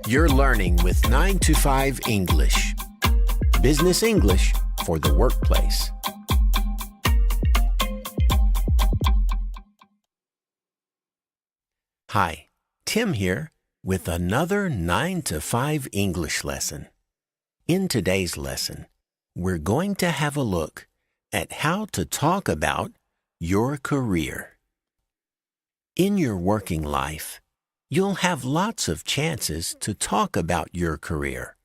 You're learning with 9 to 5 English. Business English for the workplace. Hi, Tim here with another 9 to 5 English lesson. In today's lesson, we're going to have a look at how to talk about your career. In your working life, you'll have lots of chances to talk about your career.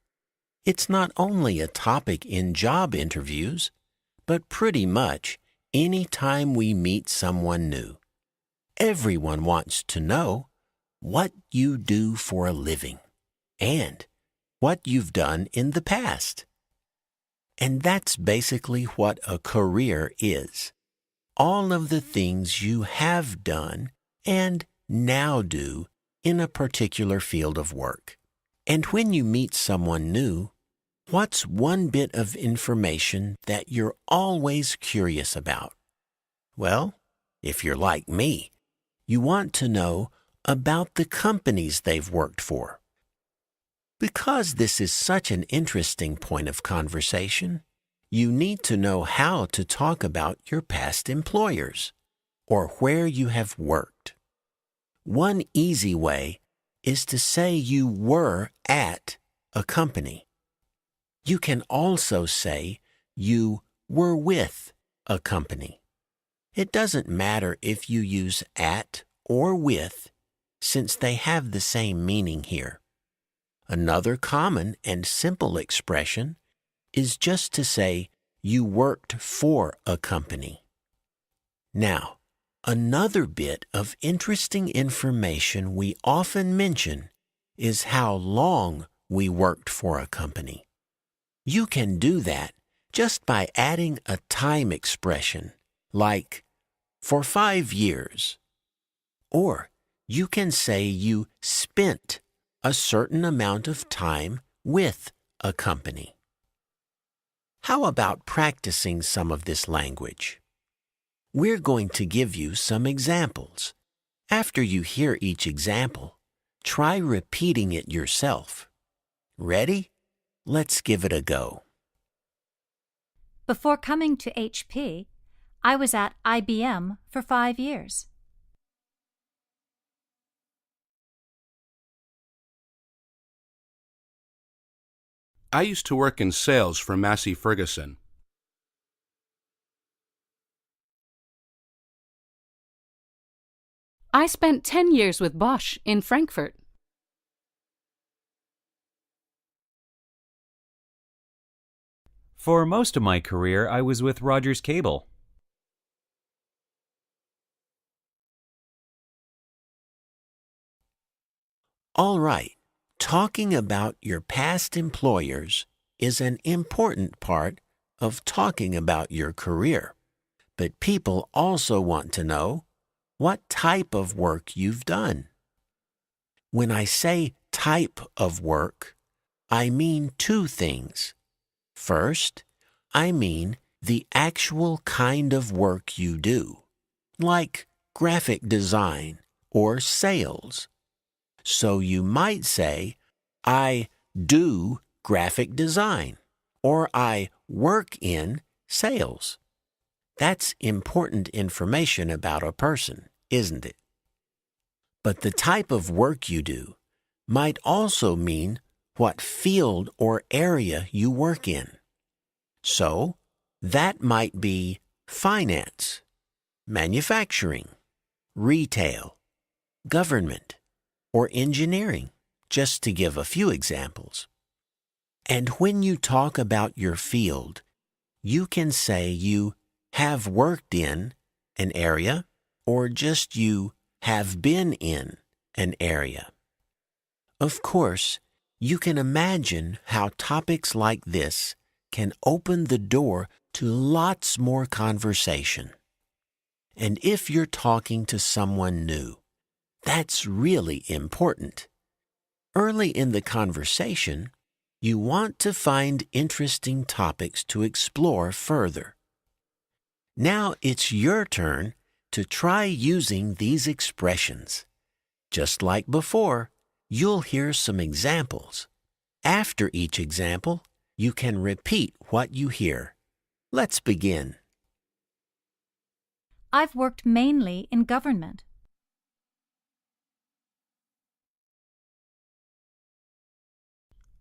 It's not only a topic in job interviews, but pretty much any time we meet someone new. Everyone wants to know what you do for a living and what you've done in the past. And that's basically what a career is. All of the things you have done and now do in a particular field of work. And when you meet someone new, what's one bit of information that you're always curious about? Well, if you're like me, you want to know about the companies they've worked for. Because this is such an interesting point of conversation, you need to know how to talk about your past employers or where you have worked. One easy way is to say you were at a company. You can also say you were with a company. It doesn't matter if you use at or with, since they have the same meaning here. Another common and simple expression is just to say you worked for a company. Now, another bit of interesting information we often mention is how long we worked for a company. You can do that just by adding a time expression like for 5 years. Or you can say you spent a certain amount of time with a company. How about practicing some of this language? We're going to give you some examples. After you hear each example, try repeating it yourself. Ready? Let's give it a go. Before coming to HP, I was at IBM for 5 years. I used to work in sales for Massey Ferguson. I spent 10 years with Bosch in Frankfurt. For most of my career, I was with Rogers Cable. All right, talking about your past employers is an important part of talking about your career. But people also want to know what type of work you've done. When I say type of work, I mean two things. First, I mean the actual kind of work you do, like graphic design or sales. So you might say, I do graphic design, or I work in sales. That's important information about a person, isn't it? But the type of work you do might also mean what field or area you work in. So, that might be finance, manufacturing, retail, government, or engineering, just to give a few examples. And when you talk about your field, you can say you have worked in an area or just you have been in an area. Of course, you can imagine how topics like this can open the door to lots more conversation. And if you're talking to someone new, that's really important. Early in the conversation, you want to find interesting topics to explore further. Now it's your turn to try using these expressions. Just like before, you'll hear some examples. After each example, you can repeat what you hear. Let's begin. I've worked mainly in government.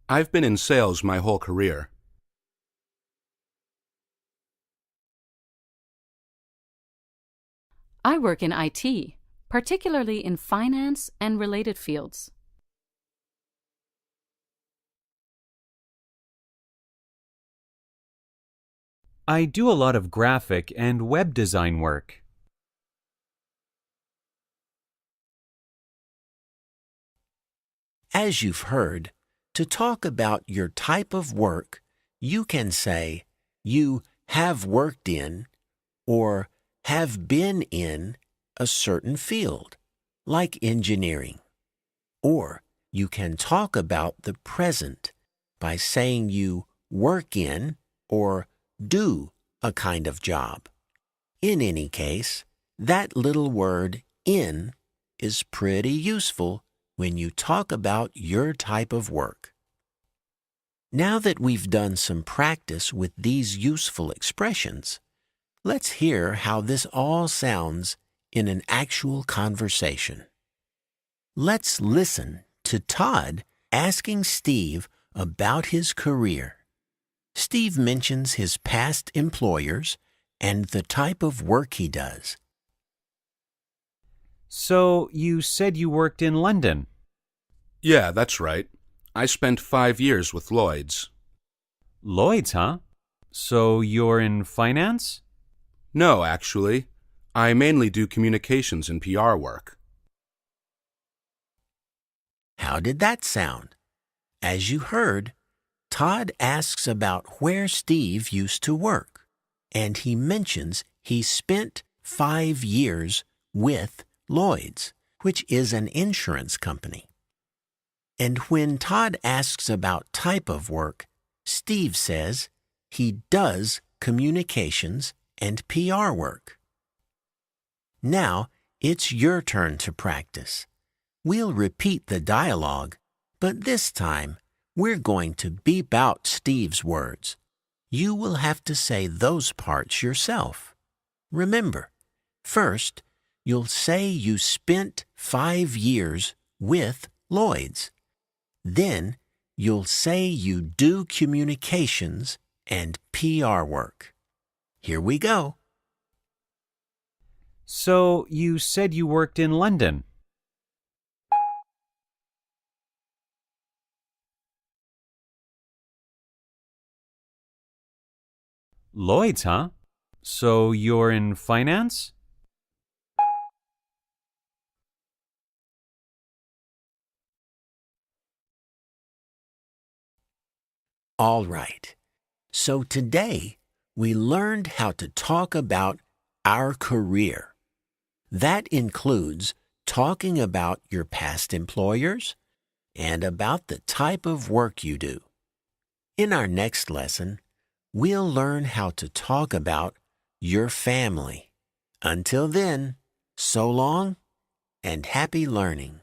I've been in sales my whole career. I work in IT, particularly in finance and related fields. I do a lot of graphic and web design work. As you've heard, to talk about your type of work, you can say you have worked in or have been in a certain field, like engineering. Or you can talk about the present by saying you work in or do a kind of job. In any case, that little word in is pretty useful when you talk about your type of work. Now that we've done some practice with these useful expressions, let's hear how this all sounds in an actual conversation. Let's listen to Todd asking Steve about his career. Steve mentions his past employers and the type of work he does. So, you said you worked in London. Yeah, that's right. I spent 5 years with Lloyd's. Lloyd's, huh? So, you're in finance? No, actually. I mainly do communications and PR work. How did that sound? As you heard, Todd asks about where Steve used to work, and he mentions he spent 5 years with Lloyd's, which is an insurance company. And when Todd asks about type of work, Steve says he does communications and PR work. Now it's your turn to practice. We'll repeat the dialogue, but this time we're going to beep out Steve's words. You will have to say those parts yourself. Remember, first, you'll say you spent 5 years with Lloyd's. Then, you'll say you do communications and PR work. Here we go. So, you said you worked in London. Lloyd's, huh? So, you're in finance? All right. So today, we learned how to talk about our career. That includes talking about your past employers and about the type of work you do. In our next lesson, we'll learn how to talk about your family. Until then, so long and happy learning.